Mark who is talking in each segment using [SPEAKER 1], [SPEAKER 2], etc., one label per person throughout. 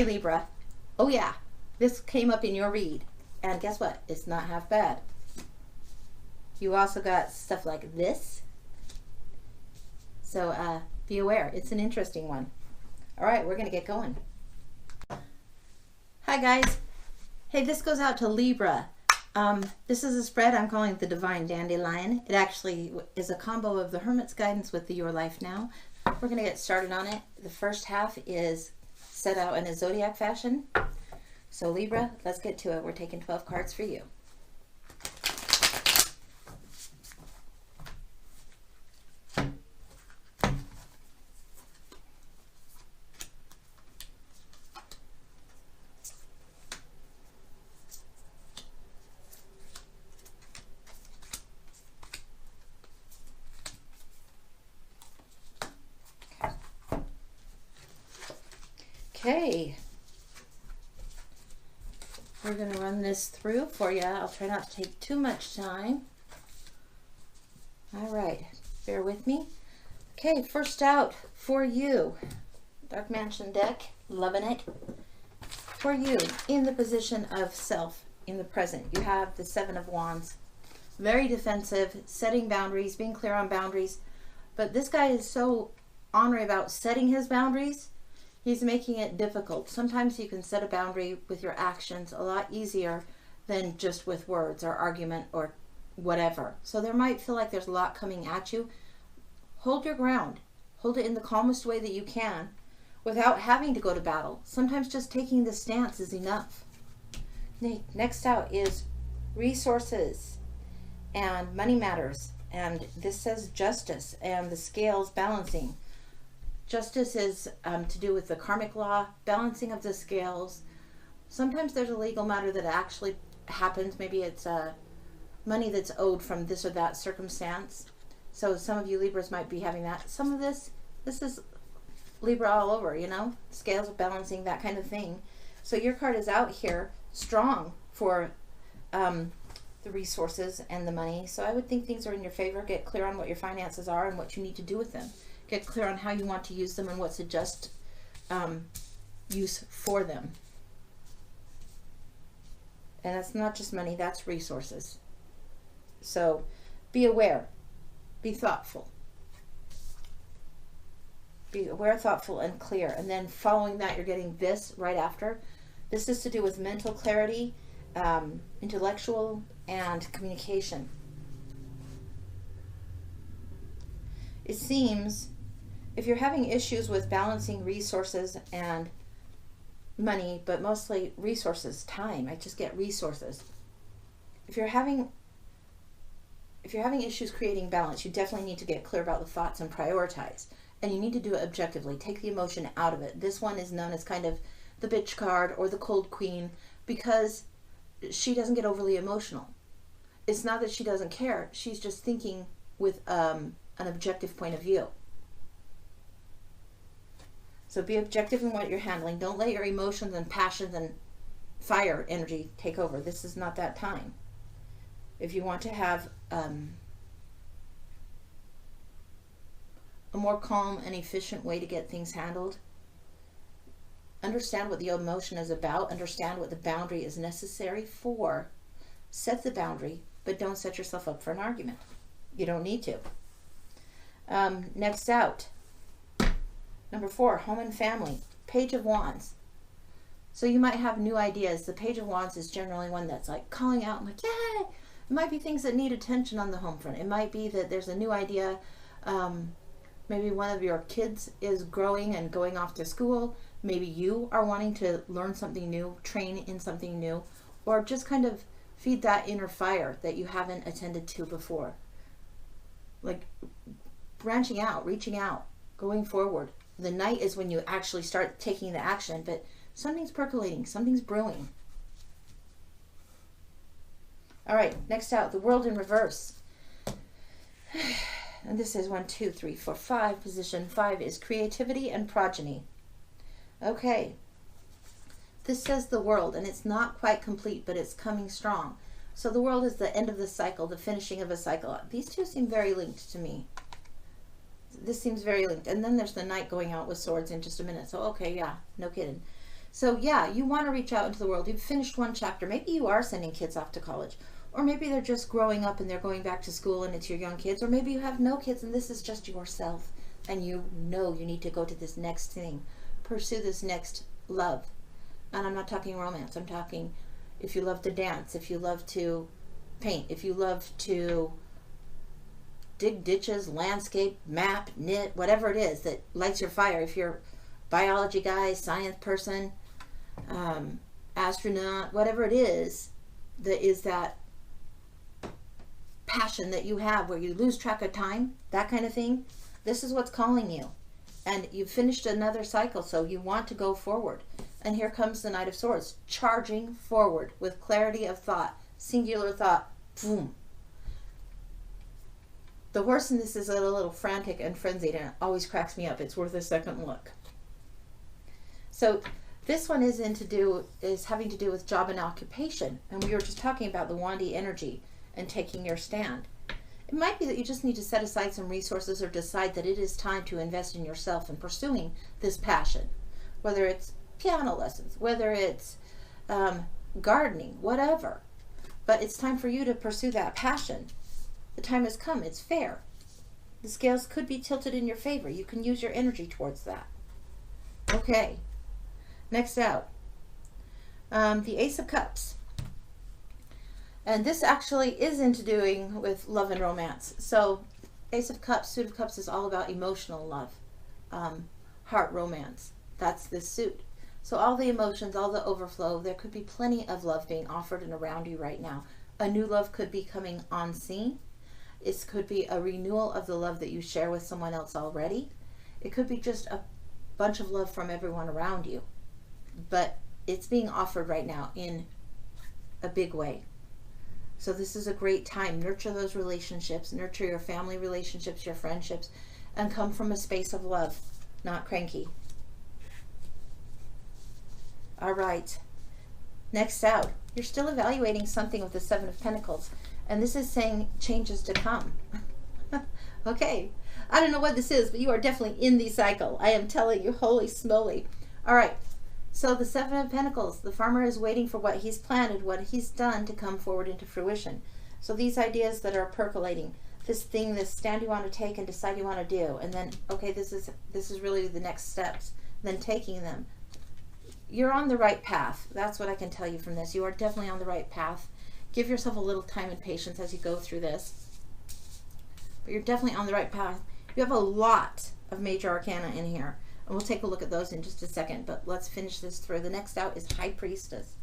[SPEAKER 1] Okay, Libra. Oh yeah, this came up in your read. And guess what? It's not half bad. You also got stuff like this. So be aware. It's an interesting one. All right, we're going to get going. Hi, guys. Hey, this goes out to Libra. This is a spread I'm calling the Divine Dandelion. It actually is a combo of the Hermit's Guidance with the Your Life Now. We're going to get started on it. The first half is set out in a zodiac fashion. So Libra, let's get to it. We're taking 12 cards for you. Okay, we're going to run this through for you. I'll try not to take too much time. All right, bear with me. Okay, first out for you, Dark Mansion deck, loving it. For you, in the position of self, in the present, you have the Seven of Wands. Very defensive, setting boundaries, being clear on boundaries. But this guy is so ornery about setting his boundaries. He's making it difficult. Sometimes you can set a boundary with your actions a lot easier than just with words or argument or whatever. So there might feel like there's a lot coming at you. Hold your ground. Hold it in the calmest way that you can without having to go to battle. Sometimes just taking the stance is enough. Next out is resources and money matters. And this says justice and the scales balancing. Justice is to do with the karmic law, balancing of the scales. Sometimes there's a legal matter that actually happens. Maybe it's money that's owed from this or that circumstance. So some of you Libras might be having that. Some of this is Libra all over, you know, scales balancing, that kind of thing. So your card is out here strong for the resources and the money. So I would think things are in your favor. Get clear on what your finances are and what you need to do with them. Get clear on how you want to use them and what's a just use for them. And that's not just money, that's resources. So be aware, be thoughtful. Be aware, thoughtful, and clear. And then following that, you're getting this right after. This is to do with mental clarity, intellectual, and communication. It seems if you're having issues with balancing resources and money, but mostly resources, time, I just get resources. If you're having issues creating balance, you definitely need to get clear about the thoughts and prioritize. And you need to do it objectively. Take the emotion out of it. This one is known as kind of the bitch card or the cold queen because she doesn't get overly emotional. It's not that she doesn't care. She's just thinking with an objective point of view. So be objective in what you're handling. Don't let your emotions and passions and fire energy take over. This is not that time. If you want to have a more calm and efficient way to get things handled, understand what the emotion is about, understand what the boundary is necessary for. Set the boundary, but don't set yourself up for an argument. You don't need to. Next out, number 4, home and family, Page of Wands. So you might have new ideas. The Page of Wands is generally one that's like calling out, like, yay! It might be things that need attention on the home front. It might be that there's a new idea. Maybe one of your kids is growing and going off to school. Maybe you are wanting to learn something new, train in something new, or just kind of feed that inner fire that you haven't attended to before. Like branching out, reaching out, going forward. The night is when you actually start taking the action, but something's percolating, something's brewing. All right, next out, the World in reverse. And this is 1, 2, 3, 4, 5. Position 5 is creativity and progeny. Okay. This says the World, and it's not quite complete, but it's coming strong. So the World is the end of the cycle, the finishing of a cycle. These two seem very linked to me. This seems very linked. And then there's the Knight going out with swords in just a minute. So, okay, yeah, no kidding. So yeah, you want to reach out into the world. You've finished one chapter. Maybe you are sending kids off to college. Or maybe they're just growing up and they're going back to school and it's your young kids. Or maybe you have no kids and this is just yourself. And you know you need to go to this next thing. Pursue this next love. And I'm not talking romance. I'm talking if you love to dance, if you love to paint, if you love to dig ditches, landscape, map, knit, whatever it is that lights your fire. If you're a biology guy, science person, astronaut, whatever it is that passion that you have where you lose track of time, that kind of thing, this is what's calling you. And you've finished another cycle, so you want to go forward. And here comes the Knight of Swords, charging forward with clarity of thought, singular thought, boom. The horse in this is a little frantic and frenzied, and it always cracks me up. It's worth a second look. So this one is having to do with job and occupation. And we were just talking about the Wandy energy and taking your stand. It might be that you just need to set aside some resources or decide that it is time to invest in yourself and pursuing this passion. Whether it's piano lessons, whether it's gardening, whatever. But it's time for you to pursue that passion. The time has come. It's fair. The scales could be tilted in your favor. You can use your energy towards that. Okay. Next out. The Ace of Cups. And this actually is into doing with love and romance. So Ace of Cups, Suit of Cups is all about emotional love. Heart romance. That's this suit. So all the emotions, all the overflow, there could be plenty of love being offered and around you right now. A new love could be coming on scene. It could be a renewal of the love that you share with someone else already. It could be just a bunch of love from everyone around you. But it's being offered right now in a big way. So this is a great time. Nurture those relationships. Nurture your family relationships, your friendships, and come from a space of love, not cranky. All right. Next out. You're still evaluating something with the Seven of Pentacles. And this is saying changes to come. Okay. I don't know what this is, but you are definitely in the cycle. I am telling you, holy smoly. All right. So the Seven of Pentacles, the farmer is waiting for what he's planted, what he's done to come forward into fruition. So these ideas that are percolating, this thing, this stand you want to take and decide you want to do, and then, okay, this is really the next steps, then taking them. You're on the right path. That's what I can tell you from this. You are definitely on the right path. Give yourself a little time and patience as you go through this. But you're definitely on the right path. You have a lot of major arcana in here. And we'll take a look at those in just a second. But let's finish this through. The next out is High Priestess.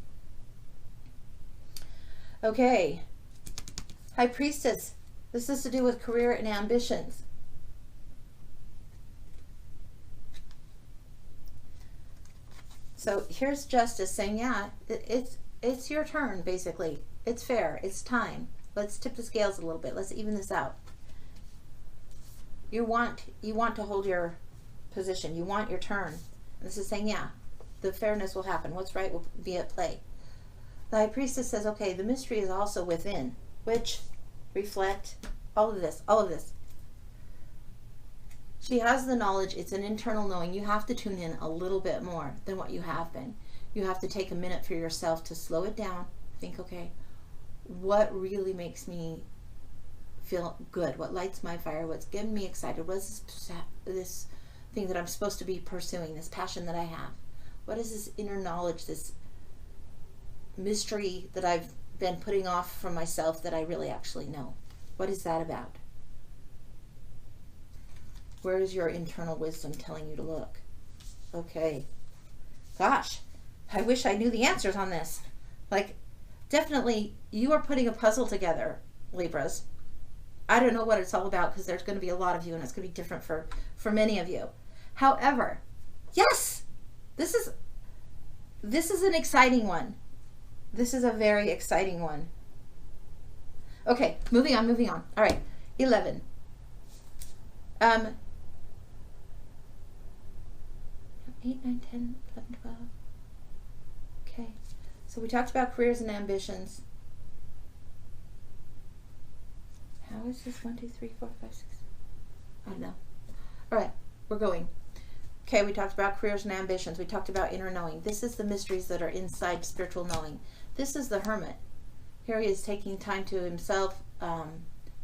[SPEAKER 1] Okay. High Priestess. This is to do with career and ambitions. So here's Justice saying, yeah, it's your turn, basically. It's fair. It's time. Let's tip the scales a little bit. Let's even this out. You want to hold your position. You want your turn. And this is saying, yeah, the fairness will happen. What's right will be at play. The High Priestess says, okay, the mystery is also within, which reflect all of this, all of this. She has the knowledge. It's an internal knowing. You have to tune in a little bit more than what you have been. You have to take a minute for yourself to slow it down. Think, okay, what really makes me feel good? What lights my fire? What's getting me excited? What's this thing that I'm supposed to be pursuing, this passion that I have? What is this inner knowledge, this mystery that I've been putting off from myself that I really actually know? What is that about? Where is your internal wisdom telling you to look? Okay. Gosh, I wish I knew the answers on this. Like, definitely, you are putting a puzzle together, Libras. I don't know what it's all about because there's going to be a lot of you and it's going to be different for many of you. However, yes, this is an exciting one. This is a very exciting one. Okay, moving on. All right, 11. 8, 9, 10, 11, 12. Okay, so we talked about careers and ambitions. How is this 1, 2, 3, 4, 5, 6? I don't know. All right, we're going. Okay, we talked about careers and ambitions. We talked about inner knowing. This is the mysteries that are inside spiritual knowing. This is the hermit. Here he is taking time to himself,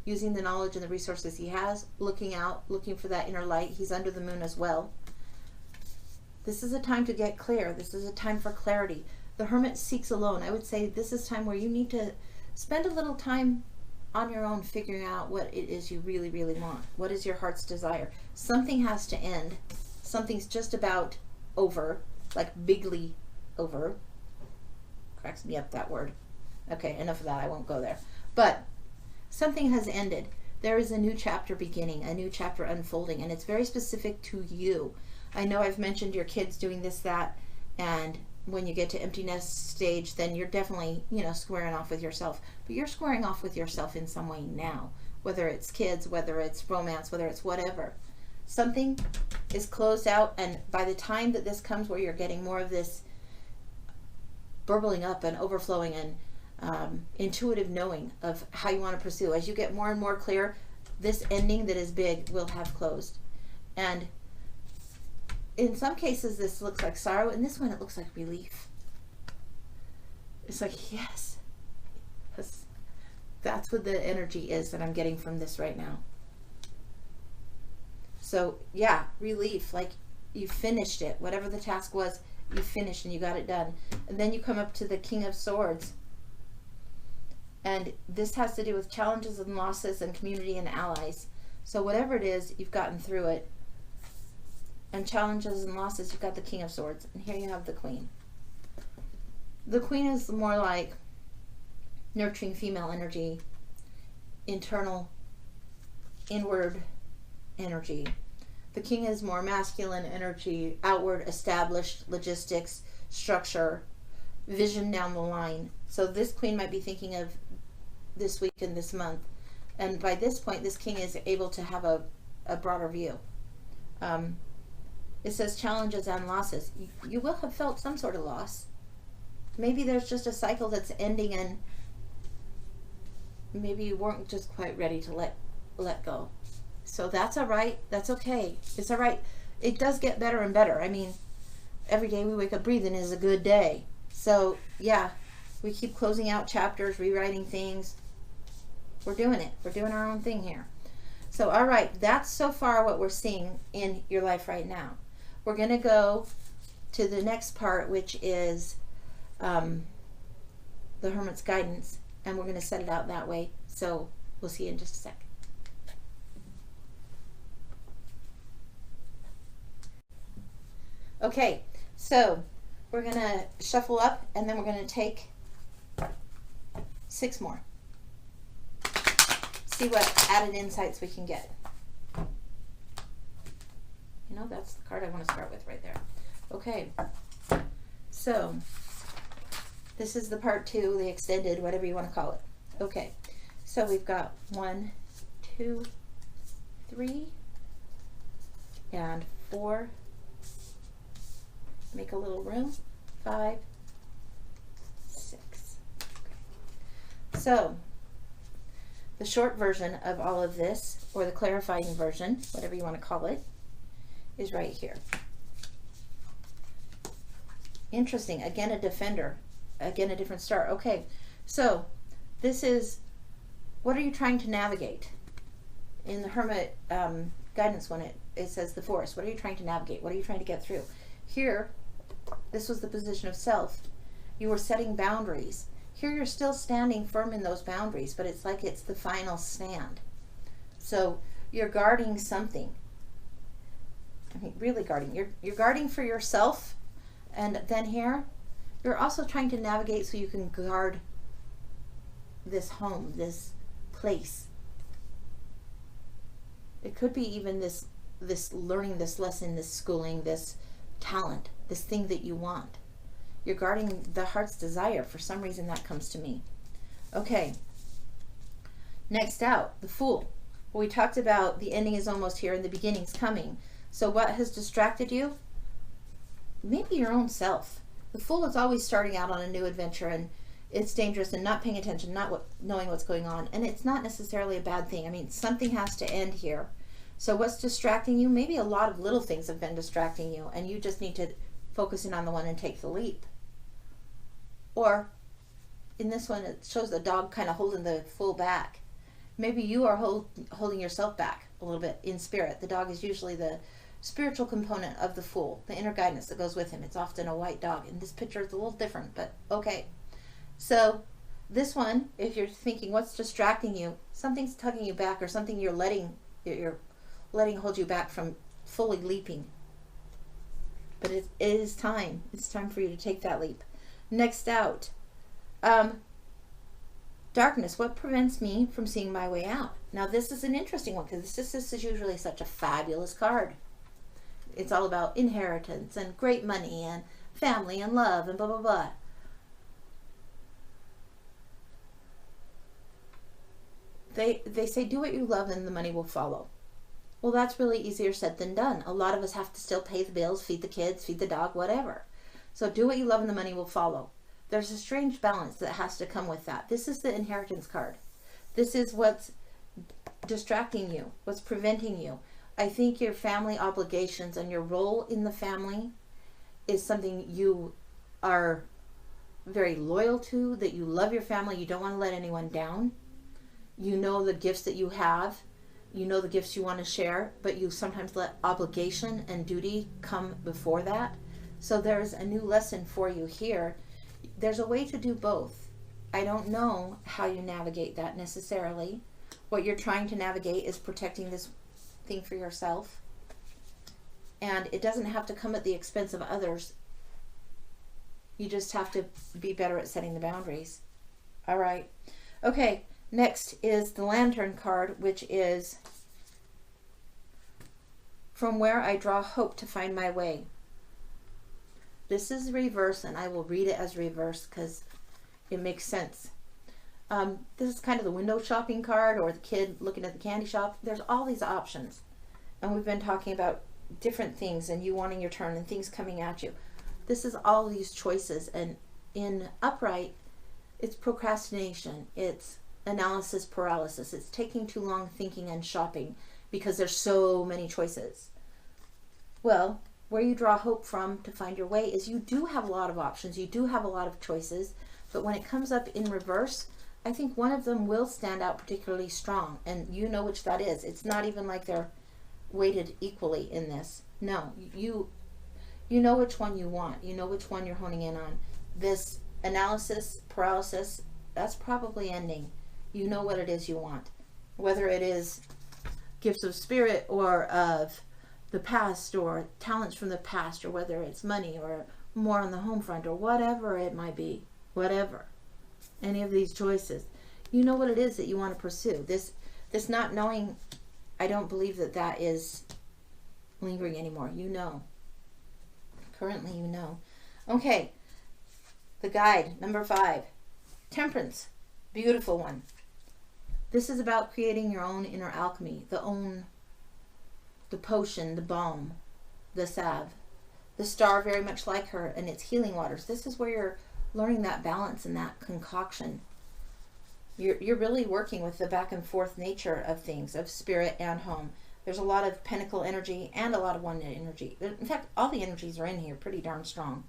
[SPEAKER 1] using the knowledge and the resources he has, looking out, looking for that inner light. He's under the moon as well. This is a time to get clear. This is a time for clarity. The hermit seeks alone. I would say this is time where you need to spend a little time on your own figuring out what it is you really, really want. What is your heart's desire? Something has to end. Something's just about over, like bigly over. Cracks me up, that word. Okay, enough of that. I won't go there. But something has ended. There is a new chapter beginning, a new chapter unfolding, and it's very specific to you. I know I've mentioned your kids doing this, that, and when you get to empty nest stage, then you're definitely, you know, squaring off with yourself. But you're squaring off with yourself in some way now, whether it's kids, whether it's romance, whether it's whatever. Something is closed out, and by the time that this comes where you're getting more of this burbling up and overflowing and intuitive knowing of how you want to pursue, as you get more and more clear, this ending that is big will have closed. And in some cases this looks like sorrow, in this one it looks like relief. It's like, yes, that's what the energy is that I'm getting from this right now. So yeah, relief, like you finished it. Whatever the task was, you finished and you got it done. And then you come up to the King of Swords. And this has to do with challenges and losses and community and allies. So whatever it is, you've gotten through it. And challenges and losses, you've got the King of Swords. And here you have the Queen. The Queen is more like nurturing female energy, internal, inward energy. The King is more masculine energy, outward, established, logistics, structure, vision down the line. So this Queen might be thinking of this week and this month. And by this point, this King is able to have a broader view. It says challenges and losses. You will have felt some sort of loss. Maybe there's just a cycle that's ending and maybe you weren't just quite ready to let go. So that's all right. That's okay. It's all right. It does get better and better. I mean, every day we wake up breathing is a good day. So yeah, we keep closing out chapters, rewriting things. We're doing it. We're doing our own thing here. So all right, that's so far what we're seeing in your life right now. We're going to go to the next part, which is the Hermit's guidance, and we're going to set it out that way. So we'll see you in just a sec. Okay, so we're going to shuffle up, and then we're going to take 6 more. See what added insights we can get. You know, that's the card I want to start with right there. Okay, so this is the part 2, the extended, whatever you want to call it. Okay, so we've got 1, 2, 3, and 4. Make a little room. 5, 6. Okay. So the short version of all of this, or the clarifying version, whatever you want to call it, is right here. Interesting. Again, a defender. Again, a different star. Okay, so this is, what are you trying to navigate? In the Hermit guidance one, it says the forest. What are you trying to navigate? What are you trying to get through? Here, this was the position of self. You were setting boundaries. Here you're still standing firm in those boundaries, but it's like it's the final stand. So you're guarding something. I mean, really guarding. You're guarding for yourself, and then here, you're also trying to navigate so you can guard this home, this place. It could be even this learning, this lesson, this schooling, this talent, this thing that you want. You're guarding the heart's desire. For some reason that comes to me. Okay. Next out, the Fool. Well, we talked about the ending is almost here and the beginning's coming. So what has distracted you? Maybe your own self. The Fool is always starting out on a new adventure, and it's dangerous and not paying attention, not knowing what's going on. And it's not necessarily a bad thing. I mean, something has to end here. So what's distracting you? Maybe a lot of little things have been distracting you, and you just need to focus in on the one and take the leap. Or in this one, it shows the dog kind of holding the fool back. Maybe you are holding yourself back a little bit in spirit. The dog is usually the spiritual component of the fool, the inner guidance that goes with him. It's often a white dog. In this picture, it's a little different, but okay. So this one, if you're thinking, what's distracting you? Something's tugging you back, or something you're letting hold you back from fully leaping. But it is time. It's time for you to take that leap. Next out, darkness. What prevents me from seeing my way out? Now this is an interesting one, because this is usually such a fabulous card. It's all about inheritance and great money and family and love and blah, blah, blah. They say do what you love and the money will follow. Well, that's really easier said than done. A lot of us have to still pay the bills, feed the kids, feed the dog, whatever. So do what you love and the money will follow. There's a strange balance that has to come with that. This is the inheritance card. This is what's distracting you, what's preventing you. I think your family obligations and your role in the family is something you are very loyal to, that you love your family, you don't want to let anyone down. You know the gifts that you have, you know the gifts you want to share, but you sometimes let obligation and duty come before that. So there's a new lesson for you here. There's a way to do both. I don't know how you navigate that necessarily. What you're trying to navigate is protecting this thing for yourself. And it doesn't have to come at the expense of others. You just have to be better at setting the boundaries. All right. Okay. Next is the Lantern card, which is from where I draw hope to find my way. This is reverse, and I will read it as reverse because it makes sense. This is kind of the window shopping card, or the kid looking at the candy shop. There's all these options, and we've been talking about different things and you wanting your turn and things coming at you. This is all these choices, and in upright, it's procrastination. It's analysis paralysis. It's taking too long thinking and shopping because there's so many choices. Well, where you draw hope from to find your way is you do have a lot of options. You do have a lot of choices, but when it comes up in reverse, I think one of them will stand out particularly strong, and you know which that is. It's not even like they're weighted equally in this. No, you know which one you want. You know which one you're honing in on. This analysis paralysis, that's probably ending. You know what it is you want, whether it is gifts of spirit or of the past, or talents from the past, or whether it's money or more on the home front, or whatever it might be. Whatever, any of these choices, you know what it is that you want to pursue. This not knowing, I don't believe that is lingering anymore. You know, currently you know. Okay, the guide number 5, Temperance, beautiful one. This is about creating your own inner alchemy, the potion, the balm, the salve, the star, very much like her, and its healing waters. This is where you're learning that balance and that concoction. You're really working with the back and forth nature of things, of spirit and home. There's a lot of pentacle energy and a lot of one energy. In fact, all the energies are in here pretty darn strong.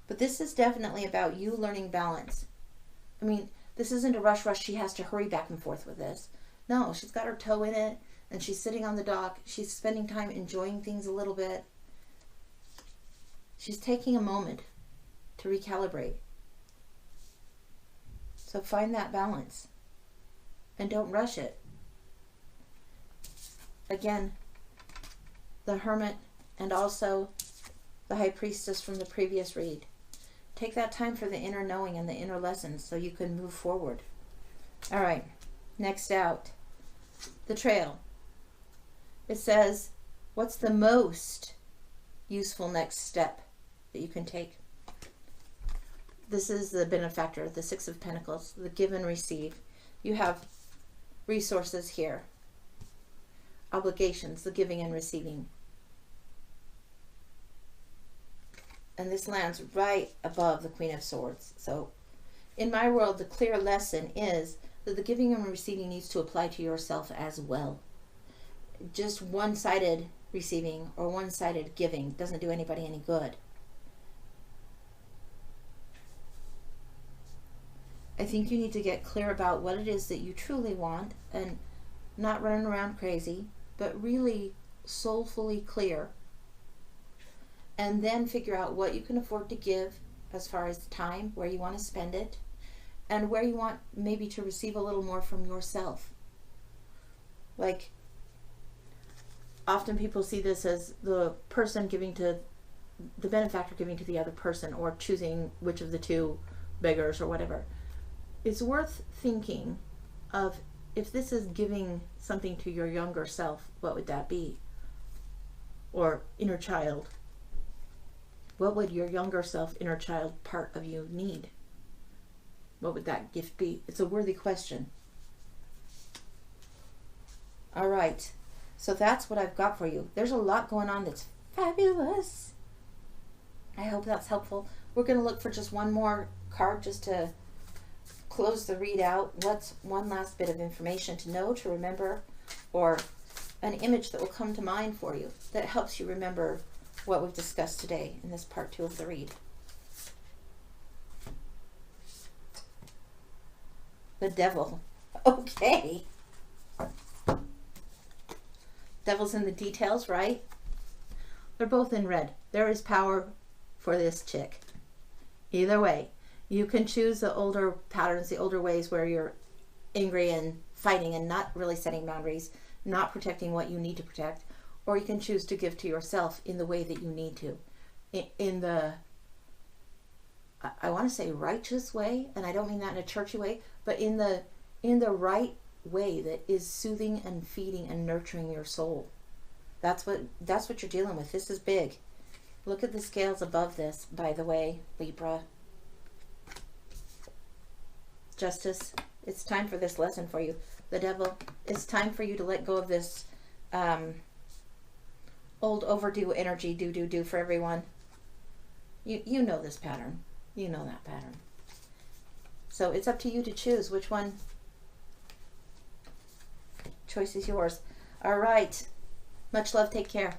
[SPEAKER 1] But this is definitely about you learning balance. I mean, this isn't a rush. She has to hurry back and forth with this. No, she's got her toe in it, and she's sitting on the dock. She's spending time enjoying things a little bit. She's taking a moment to recalibrate. So find that balance and don't rush it. Again, the Hermit and also the High Priestess from the previous read. Take that time for the inner knowing and the inner lessons so you can move forward. All right, next out, the Trail. It says, what's the most useful next step that you can take? This is the benefactor, the 6 of Pentacles, the give and receive. You have resources here, obligations, the giving and receiving. And this lands right above the Queen of Swords. So in my world, the clear lesson is that the giving and receiving needs to apply to yourself as well. just one-sided receiving or one-sided giving doesn't do anybody any good. I think you need to get clear about what it is that you truly want and not running around crazy, but really soulfully clear. And then figure out what you can afford to give as far as time, where you want to spend it, and where you want maybe to receive a little more from yourself. Like, often people see this as the person giving to, the benefactor giving to the other person, or choosing which of the two beggars or whatever. It's worth thinking of, if this is giving something to your younger self, what would that be? Or inner child. What would your younger self, inner child part of you need? What would that gift be? It's a worthy question. All right. So that's what I've got for you. There's a lot going on that's fabulous. I hope that's helpful. We're going to look for just one more card just to close the read out. What's one last bit of information to know, to remember, or an image that will come to mind for you that helps you remember what we've discussed today in this part 2 of the read. The Devil. Okay. Devil's in the details, right? They're both in red. There is power for this chick. Either way, you can choose the older patterns, the older ways where you're angry and fighting and not really setting boundaries, not protecting what you need to protect, or you can choose to give to yourself in the way that you need to. In the, I want to say righteous way, and I don't mean that in a churchy way, but in the right way that is soothing and feeding and nurturing your soul. That's what you're dealing with. This is big. Look at the scales above this, by the way, Libra. Justice. It's time for this lesson for you. The Devil. It's time for you to let go of this old overdue energy, do for everyone. You know this pattern. You know that pattern. So it's up to you to choose which one. Choice is yours. All right. Much love. Take care.